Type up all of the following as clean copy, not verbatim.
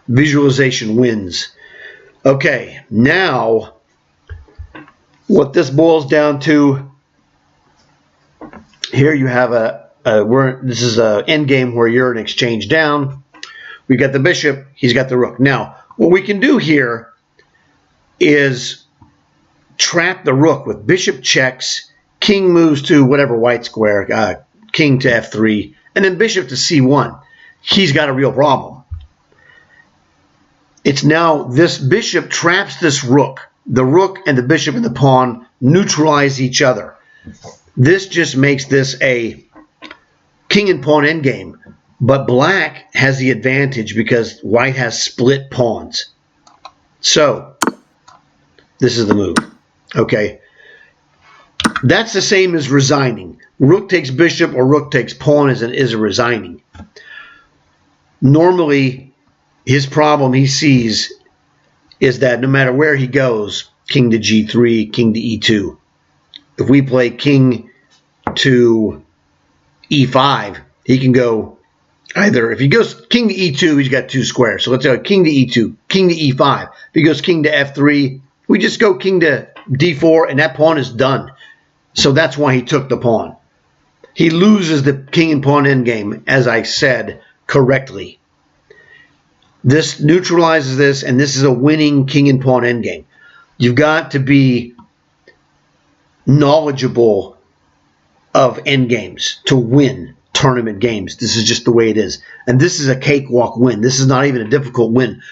Visualization wins. Okay, now what this boils down to, here you have this is an endgame where you're an exchange down. We got the bishop, he's got the rook. Now, what we can do here is trap the rook with bishop checks, king moves to whatever white square, king to f3, and then bishop to c1. He's got a real problem. It's now this bishop traps this rook. The rook and the bishop and the pawn neutralize each other. This just makes this a king and pawn endgame. But black has the advantage because white has split pawns. So, this is the move. Okay. That's the same as resigning. Rook takes bishop or rook takes pawn is a resigning. Normally, his problem he sees is that no matter where he goes, king to g3, king to e2. If we play king to e5, he can go either, if he goes king to e2, he's got two squares. So let's go king to e2, king to e5. If he goes king to f3, we just go king to d4, and that pawn is done. So that's why he took the pawn. He loses the king and pawn endgame, as I said correctly. This neutralizes this, and this is a winning king and pawn endgame. You've got to be knowledgeable of endgames to win tournament games. This is just the way it is. And this is a cakewalk win. This is not even a difficult win.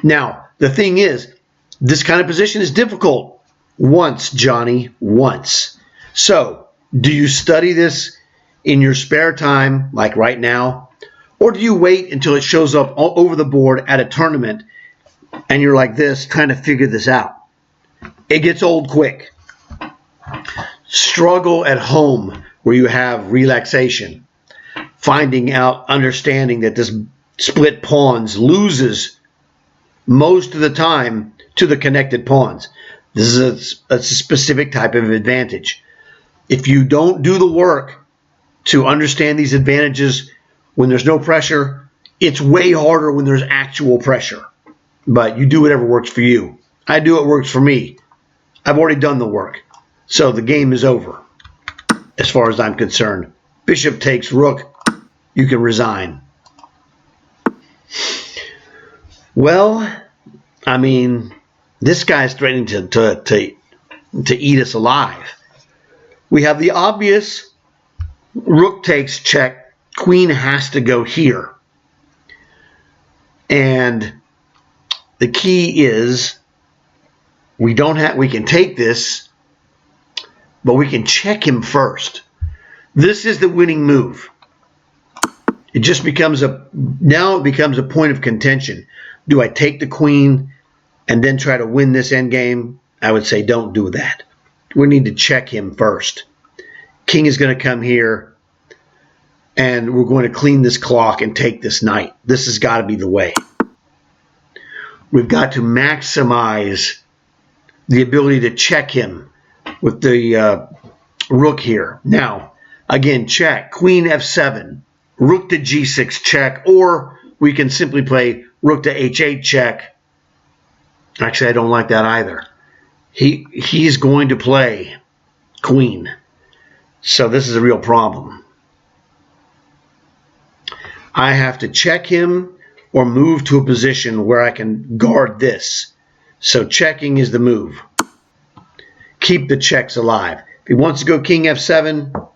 Now, the thing is, this kind of position is difficult once, Johnny, once. So, do you study this in your spare time, like right now? Or do you wait until it shows up all over the board at a tournament and you're like this, trying to figure this out? It gets old quick. Struggle at home where you have relaxation. Finding out, understanding that this split pawns loses most of the time to the connected pawns. This is a specific type of advantage. If you don't do the work to understand these advantages when there's no pressure, it's way harder when there's actual pressure. But you do whatever works for you. I do what works for me. I've already done the work. So the game is over as far as I'm concerned. Bishop takes rook. You can resign. Well, I mean, this guy's threatening to eat us alive. We have the obvious rook takes check. Queen has to go here. And the key is we can take this, but we can check him first. This is the winning move. It just becomes now it becomes a point of contention. Do I take the queen and then try to win this endgame? I would say don't do that. We need to check him first. King is going to come here, and we're going to clean this clock and take this knight. This has got to be the way. We've got to maximize the ability to check him with the rook here. Now, again, check. Queen f7. Rook to g6 check. Or we can simply play rook to h8 check. Actually, I don't like that either. He's going to play queen. So this is a real problem. I have to check him or move to a position where I can guard this. So checking is the move. Keep the checks alive. If he wants to go king f7,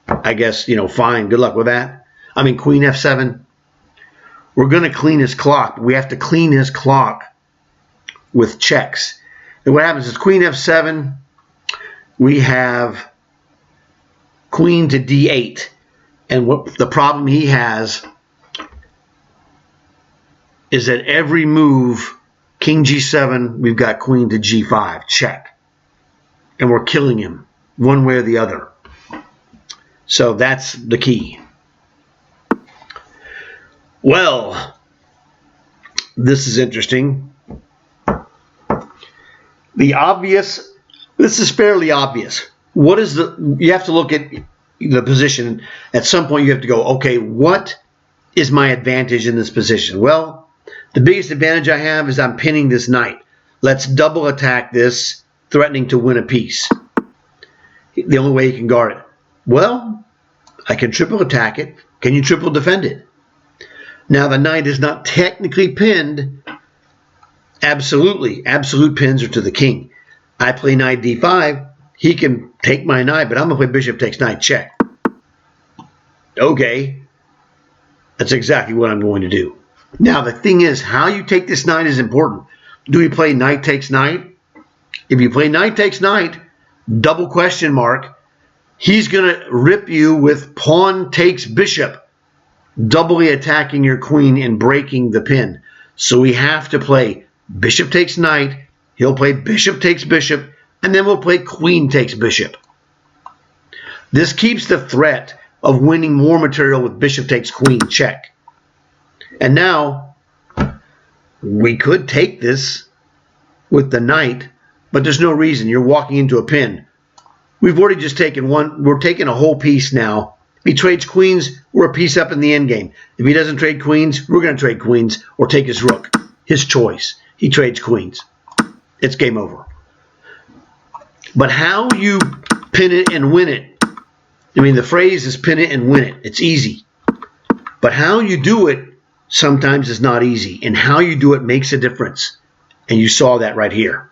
I guess, fine. Good luck with that. I mean, queen f7. We're going to clean his clock. We have to clean his clock with checks. And what happens is queen f7, we have queen to d8. And what the problem he has is that every move, king g7, we've got queen to g5, check. And we're killing him one way or the other. So that's the key. Well, this is interesting. This is fairly obvious. You have to look at the position. At some point you have to go, okay, what is my advantage in this position? Well, The biggest advantage I have is I'm pinning this knight. Let's double attack this, threatening to win a piece. The only way you can guard it. Well, I can triple attack it. Can you triple defend it? Now the knight is not technically pinned. Absolutely. Absolute pins are to the king. I play knight d5. He can take my knight, but I'm going to play bishop takes knight check. Okay. That's exactly what I'm going to do. Now the thing is, how you take this knight is important. Do we play knight takes knight? If you play knight takes knight, double question mark, he's going to rip you with pawn takes bishop, doubly attacking your queen and breaking the pin. So we have to play bishop takes knight, he'll play bishop takes bishop, and then we'll play queen takes bishop. This keeps the threat of winning more material with bishop takes queen check. And now, we could take this with the knight, but there's no reason. You're walking into a pin. We've already just taken one. We're taking a whole piece now. If he trades queens, we're a piece up in the endgame. If he doesn't trade queens, we're going to trade queens or take his rook. His choice. He trades queens. It's game over. But how you pin it and win it, I mean, the phrase is pin it and win it. It's easy. But how you do it sometimes is not easy. And how you do it makes a difference. And you saw that right here.